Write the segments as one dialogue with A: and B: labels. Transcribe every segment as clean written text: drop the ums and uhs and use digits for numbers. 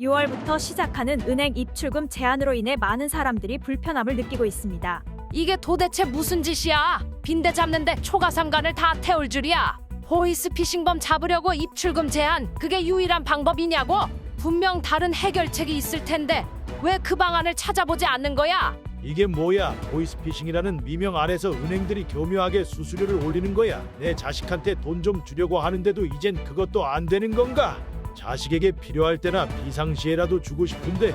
A: (6월부터) 시작하는 은행 입출금 제한으로 인해 많은 사람들이 불편함을 느끼고 있습니다.
B: 이게 도대체 무슨 짓이야? 빈대 잡는데 초가삼간을 다 태울 줄이야. 보이스피싱범 잡으려고 입출금 제한, 그게 유일한 방법이냐고? 분명 다른 해결책이 있을 텐데 왜 그 방안을 찾아보지 않는 거야?
C: 이게 뭐야? 보이스피싱이라는 미명 아래서 은행들이 교묘하게 수수료를 올리는 거야. 내 자식한테 돈 좀 주려고 하는데도 이젠 그것도 안 되는 건가? 자식에게 필요할 때나 비상시에라도 주고 싶은데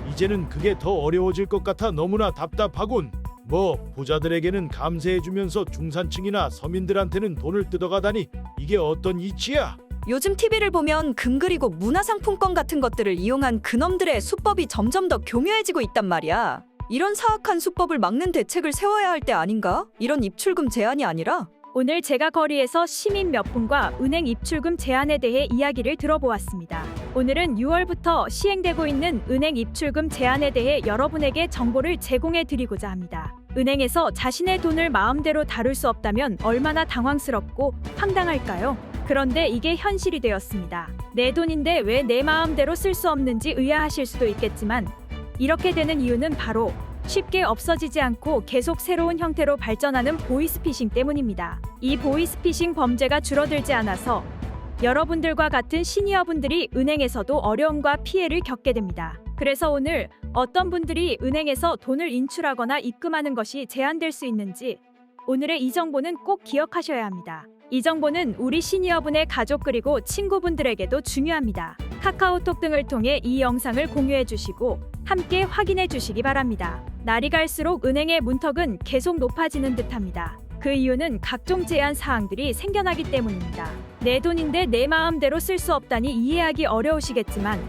C: 이제는 그게 더 어려워질 것 같아 너무나 답답하군. 뭐 부자들에게는 감세해주면서 중산층이나 서민들한테는 돈을 뜯어가다니, 이게 어떤 이치야?
D: 요즘 TV를 보면 금 그리고 문화상품권 같은 것들을 이용한 그놈들의 수법이 점점 더 교묘해지고 있단 말이야. 이런 사악한 수법을 막는 대책을 세워야 할 때 아닌가? 이런 입출금 제한이 아니라.
A: 오늘 제가 거리에서 시민 몇 분과 은행 입출금 제한에 대해 이야기를 들어보았습니다. 오늘은 6월부터 시행되고 있는 은행 입출금 제한에 대해 여러분에게 정보를 제공해 드리고자 합니다. 은행에서 자신의 돈을 마음대로 다룰 수 없다면 얼마나 당황스럽고 황당할까요? 그런데 이게 현실이 되었습니다. 내 돈인데 왜 내 마음대로 쓸 수 없는지 의아하실 수도 있겠지만, 이렇게 되는 이유는 바로 쉽게 없어지지 않고 계속 새로운 형태로 발전하는 보이스피싱 때문입니다. 이 보이스피싱 범죄가 줄어들지 않아서 여러분들과 같은 시니어분들이 은행에서도 어려움과 피해를 겪게 됩니다. 그래서 오늘 어떤 분들이 은행에서 돈을 인출하거나 입금하는 것이 제한될 수 있는지, 오늘의 이 정보는 꼭 기억하셔야 합니다. 이 정보는 우리 시니어분의 가족 그리고 친구분들에게도 중요합니다. 카카오톡 등을 통해 이 영상을 공유해 주시고 함께 확인해 주시기 바랍니다. 날이 갈수록 은행의 문턱은 계속 높아지는 듯합니다. 그 이유는 각종 제한 사항들이 생겨나기 때문입니다. 내 돈인데 내 마음대로 쓸 수 없다니 이해하기 어려우시겠지만,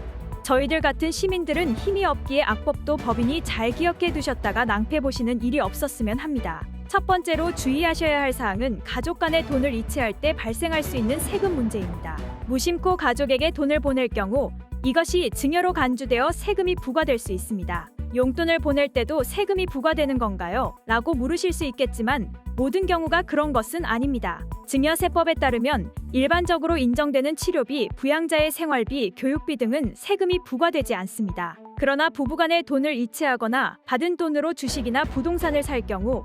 A: 저희들 같은 시민들은 힘이 없기에 악법도 법인이 잘 기억해 두셨다가 낭패 보시는 일이 없었으면 합니다. 첫 번째로 주의하셔야 할 사항은 가족 간의 돈을 이체할 때 발생할 수 있는 세금 문제입니다. 무심코 가족에게 돈을 보낼 경우 이것이 증여로 간주되어 세금이 부과될 수 있습니다. 용돈을 보낼 때도 세금이 부과되는 건가요? 라고 물으실 수 있겠지만 모든 경우가 그런 것은 아닙니다. 증여세법에 따르면 일반적으로 인정되는 치료비, 부양자의 생활비, 교육비 등은 세금이 부과되지 않습니다. 그러나 부부간의 돈을 이체하거나 받은 돈으로 주식이나 부동산을 살 경우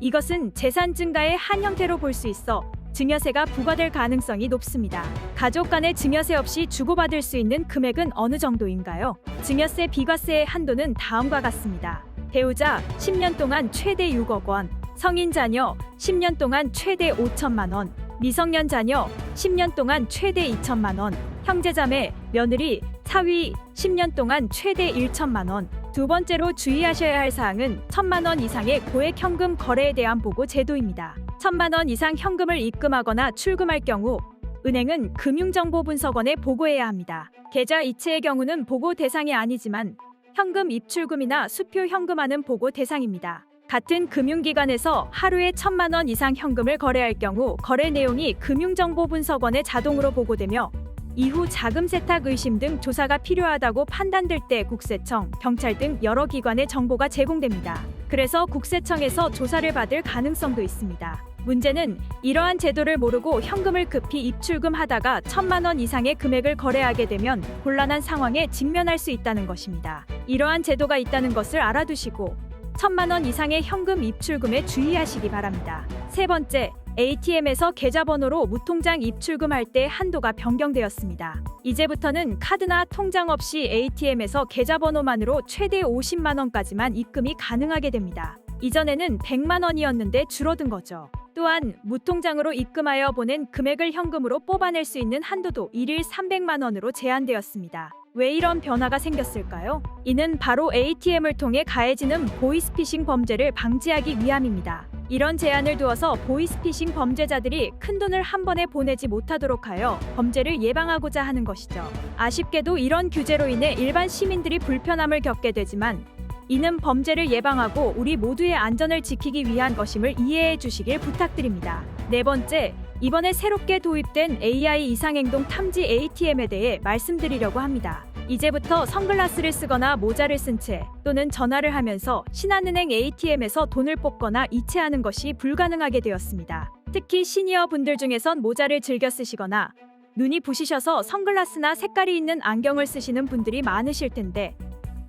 A: 이것은 재산 증가의 한 형태로 볼 수 있어 증여세가 부과될 가능성이 높습니다. 가족 간의 증여세 없이 주고받을 수 있는 금액은 어느 정도인가요? 증여세 비과세의 한도는 다음과 같습니다. 배우자 10년 동안 최대 6억 원, 성인 자녀 10년 동안 최대 5천만 원, 미성년 자녀 10년 동안 최대 2천만 원, 형제자매, 며느리, 사위 10년 동안 최대 1천만 원. 두 번째로 주의하셔야 할 사항은 1천만 원 이상의 고액 현금 거래에 대한 보고 제도입니다. 1천만 원 이상 현금을 입금하거나 출금할 경우 은행은 금융정보분석원에 보고해야 합니다. 계좌 이체의 경우는 보고 대상이 아니지만 현금 입출금이나 수표 현금화는 보고 대상입니다. 같은 금융기관에서 하루에 1천만 원 이상 현금을 거래할 경우 거래 내용이 금융정보분석원에 자동으로 보고되며 이후 자금 세탁 의심 등 조사가 필요하다고 판단될 때 국세청, 경찰 등 여러 기관의 정보가 제공됩니다. 그래서 국세청에서 조사를 받을 가능성도 있습니다. 문제는 이러한 제도를 모르고 현금을 급히 입출금하다가 1천만 원 이상의 금액을 거래하게 되면 곤란한 상황에 직면할 수 있다는 것입니다. 이러한 제도가 있다는 것을 알아두시고 1천만 원 이상의 현금 입출금에 주의하시기 바랍니다. 세 번째, ATM에서 계좌번호로 무통장 입출금할 때 한도가 변경되었습니다. 이제부터는 카드나 통장 없이 ATM에서 계좌번호만으로 최대 50만 원까지만 입금이 가능하게 됩니다. 이전에는 100만 원이었는데 줄어든 거죠. 또한 무통장으로 입금하여 보낸 금액을 현금으로 뽑아낼 수 있는 한도도 일일 300만 원으로 제한되었습니다. 왜 이런 변화가 생겼을까요? 이는 바로 ATM을 통해 가해지는 보이스피싱 범죄를 방지하기 위함입니다. 이런 제한을 두어서 보이스피싱 범죄자들이 큰돈을 한 번에 보내지 못하도록 하여 범죄를 예방하고자 하는 것이죠. 아쉽게도 이런 규제로 인해 일반 시민들이 불편함을 겪게 되지만 이는 범죄를 예방하고 우리 모두의 안전을 지키기 위한 것임을 이해해 주시길 부탁드립니다. 네 번째, 이번에 새롭게 도입된 AI 이상행동 탐지 ATM에 대해 말씀드리려고 합니다. 이제부터 선글라스를 쓰거나 모자를 쓴 채 또는 전화를 하면서 신한은행 ATM에서 돈을 뽑거나 이체하는 것이 불가능하게 되었습니다. 특히 시니어 분들 중에선 모자를 즐겨 쓰시거나 눈이 부시셔서 선글라스나 색깔이 있는 안경을 쓰시는 분들이 많으실 텐데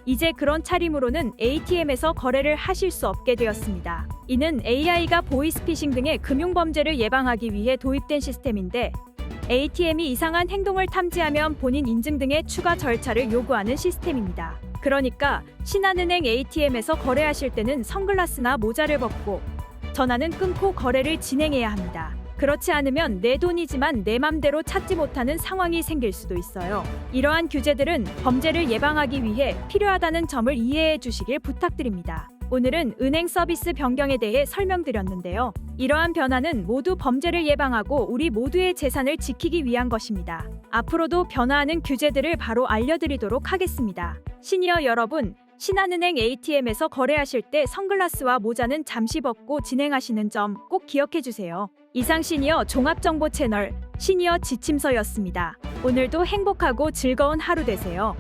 A: 이제 그런 차림으로는 ATM에서 거래를 하실 수 없게 되었습니다. 이는 AI가 보이스피싱 등의 금융범죄를 예방하기 위해 도입된 시스템인데 ATM이 이상한 행동을 탐지하면 본인 인증 등의 추가 절차를 요구하는 시스템입니다. 그러니까 신한은행 ATM에서 거래하실 때는 선글라스나 모자를 벗고 전화는 끊고 거래를 진행해야 합니다. 그렇지 않으면 내 돈이지만 내 맘대로 찾지 못하는 상황이 생길 수도 있어요. 이러한 규제들은 범죄를 예방하기 위해 필요하다는 점을 이해해 주시길 부탁드립니다. 오늘은 은행 서비스 변경에 대해 설명드렸는데요. 이러한 변화는 모두 범죄를 예방하고 우리 모두의 재산을 지키기 위한 것입니다. 앞으로도 변화하는 규제들을 바로 알려드리도록 하겠습니다. 시니어 여러분, 신한은행 ATM에서 거래하실 때 선글라스와 모자는 잠시 벗고 진행하시는 점 꼭 기억해 주세요. 이상 시니어 종합정보 채널 시니어 지침서였습니다. 오늘도 행복하고 즐거운 하루 되세요.